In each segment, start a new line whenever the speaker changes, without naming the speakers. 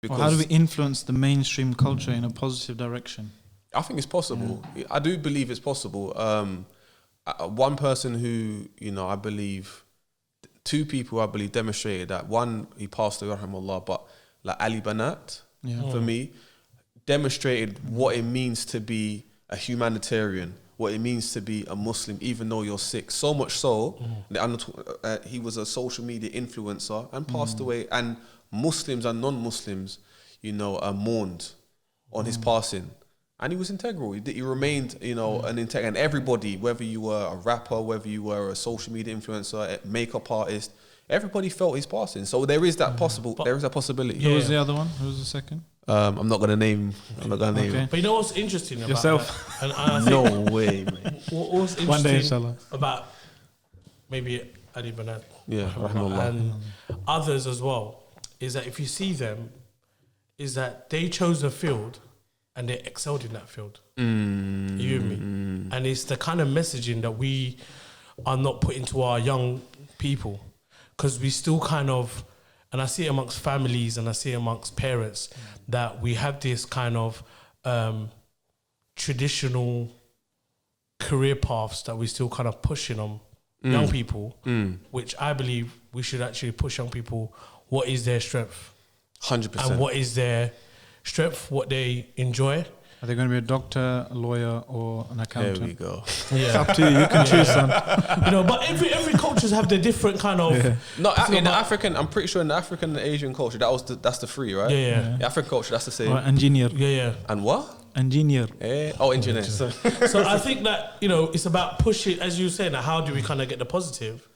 Or how do we influence the mainstream culture in a positive direction?
I think it's possible. Yeah. I do believe it's possible. One person who, I believe, two people I believe demonstrated that. One, he passed away, rahimahullah, but like Ali Banat, for me, demonstrated what it means to be a humanitarian, what it means to be a Muslim, even though you're sick. So much so, that he was a social media influencer and passed away. And Muslims and non-Muslims, mourned on his passing. And he was integral. He remained, an integral. And everybody, whether you were a rapper, whether you were a social media influencer, a makeup artist, everybody felt his passing. So there is that possibility.
Who was the other one? Who was the second?
I'm not gonna name.
But you know what's interesting about
yourself?
That? And I think
no way, man.
What's interesting
one day, inshallah,
about maybe Ali Banat,
and
others as well, is that if you see them, is that they chose a field and they excelled in that field. You and me, and it's the kind of messaging that we are not putting to our young people, because we still kind of. And I see it amongst families and I see it amongst parents that we have this kind of traditional career paths that we're still kind of pushing on young people, which I believe we should actually push young people. What is their strength?
100%.
And what is their strength, what they enjoy.
Are they going to be a doctor, a lawyer, or an accountant?
There we go.
It's up to you. You can choose, son.
But every cultures have their different kind of.
Yeah.
No, in the African, I'm pretty sure in the African and Asian culture, that's the three, right?
Yeah.
The African culture, that's the same.
Or engineer.
Yeah.
And what?
Engineer.
Engineer.
So I think that it's about pushing, as you were saying, that how do we kind of get the positive?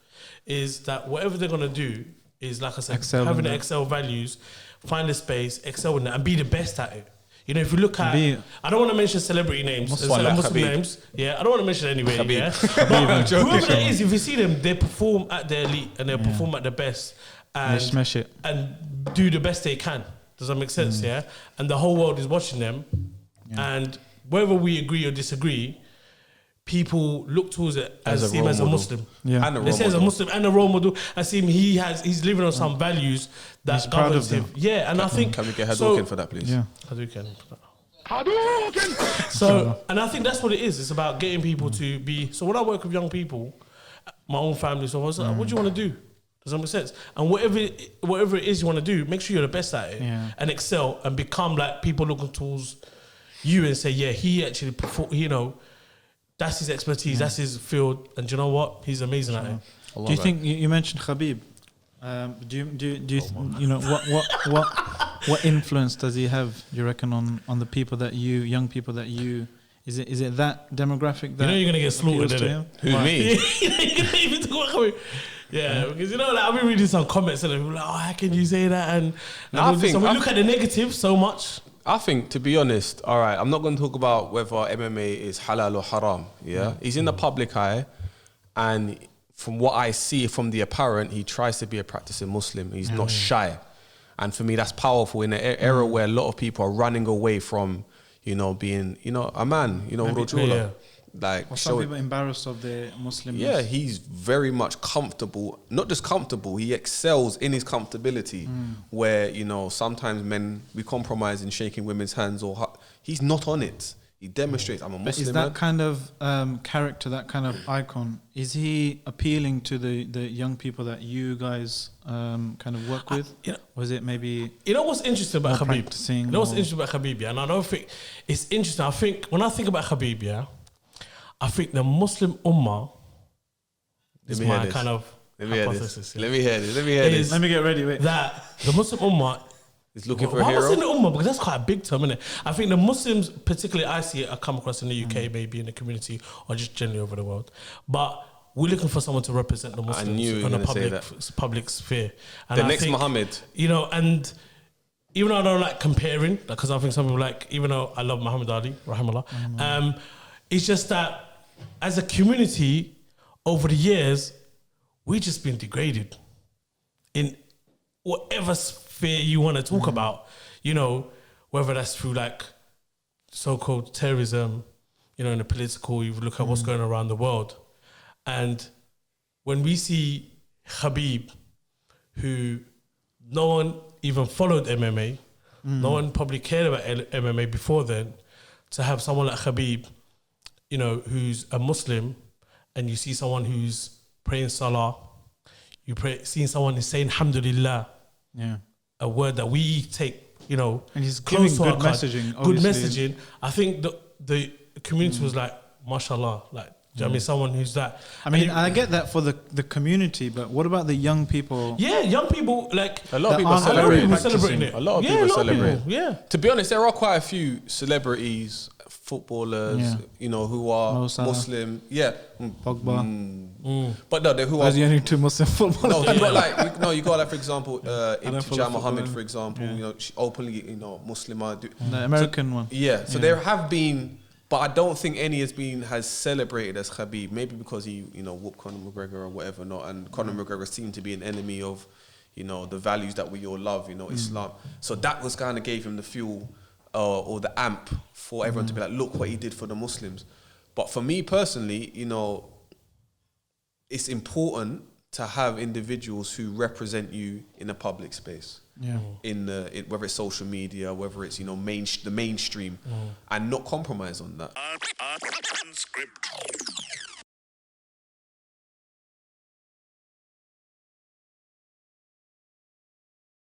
Is that whatever they're gonna do is, like I said, having the Excel values, find a space, excel in that, and be the best at it. If you look at, I don't want to mention celebrity names, Muslim names. Yeah, I don't want to mention it anyway.
Khabib.
Yeah, but whoever that is, if you see them, they perform at their elite and they perform at their best, and
they smash it
and do the best they can. Does that make sense? Yeah, and the whole world is watching them, and whether we agree or disagree, people look towards it as him as a Muslim.
Yeah,
and
they say as a Muslim and a role model. I see him. He's living on some values that governs him. Yeah, and I think.
Can we get Hadouken for that, please?
Yeah,
Hadouken. So, and I think that's what it is. It's about getting people to be. So when I work with young people, my own family, so I was like, what do you want to do? Does that make sense? And whatever it is you want to do, make sure you're the best at it and excel and become like people looking towards you and say, yeah, he actually perform. That's his expertise. That's his field, and do you know what? He's amazing at it.
Do you think you mentioned Khabib? What influence does he have? Do you reckon on the people that young people that you? Is it that demographic that
you're gonna get slaughtered in it?
Who, me?
You're gonna even talk about Khabib. Yeah, because I've been reading some comments and people like, oh, how can you say that? And we look at the negative so much.
I think, to be honest, all right, I'm not going to talk about whether MMA is halal or haram, He's in the public eye, and from what I see from the apparent, he tries to be a practicing Muslim. He's not shy. And for me, that's powerful in an era where a lot of people are running away from, being, a man, rojula.
Some people embarrassed of their Muslim.
Yeah, he's very much comfortable. Not just comfortable, he excels in his comfortability. Where sometimes we compromise in shaking women's hands, or he's not on it. He demonstrates, I'm a Muslim.
But is that kind of character, that kind of icon, is he appealing to the young people that you guys kind of work with? Or is it maybe?
What's interesting about Khabib? And I don't think it's interesting. I think when I think about Khabib, I think the Muslim Ummah is my kind of hypothesis.
Let me hear this.
Let me get ready. Wait.
That the Muslim Ummah
is looking for a hero.
Why am I saying the Ummah? Because that's quite a big term, isn't it? I think the Muslims, particularly I see it, I come across in the UK, maybe in the community, or just generally over the world. But we're looking for someone to represent the Muslims in a public sphere. And
the next Muhammad.
And even though I don't like comparing, because I think some people even though I love Muhammad Ali, rahimahullah, it's just that as a community, over the years, we've just been degraded in whatever sphere you want to talk about, whether that's through so-called terrorism, in the political, you look at what's going on around the world. And when we see Khabib who no one even followed MMA. No one probably cared about MMA before then. To have someone like Khabib, you know, who's a Muslim, and you see someone who's praying Salah, seeing someone who's saying Alhamdulillah, a word that we take, you know,
and he's
close
giving
to
good
our
messaging.
good
Obviously.
messaging. I think the community was like, mashallah, like, do you know what I mean? Someone who's that.
I mean, I get that for the community, but what about the young people?
Yeah, young people, like,
A lot of people
aren't
celebrate.
celebrating it.
A lot of
Yeah,
people
a lot of
celebrate.
people, yeah.
To be honest, there are quite a few celebrities, footballers, you know, who are
Mo Salah.
Muslim. Yeah.
Pogba.
But no, who are...
Those are the only two Muslim footballers.
No, you got like, for example,
follow
Imtijah Muhammad,
football.
for example, you know, she openly, you know, Muslimah.
The American one.
Yeah, so there have been, but I don't think any has celebrated as Khabib. Maybe because he, you know, whooped Conor McGregor or whatever not, and Conor McGregor seemed to be an enemy of, you know, the values that we all love, you know, Islam. So that was kind of gave him the fuel or the amp for everyone to be like, look what he did for the Muslims. But for me personally, you know, it's important to have individuals who represent you in a public space.
Yeah.
Whether it's social media, whether it's, you know, the mainstream, and not compromise on that.
Unscripted.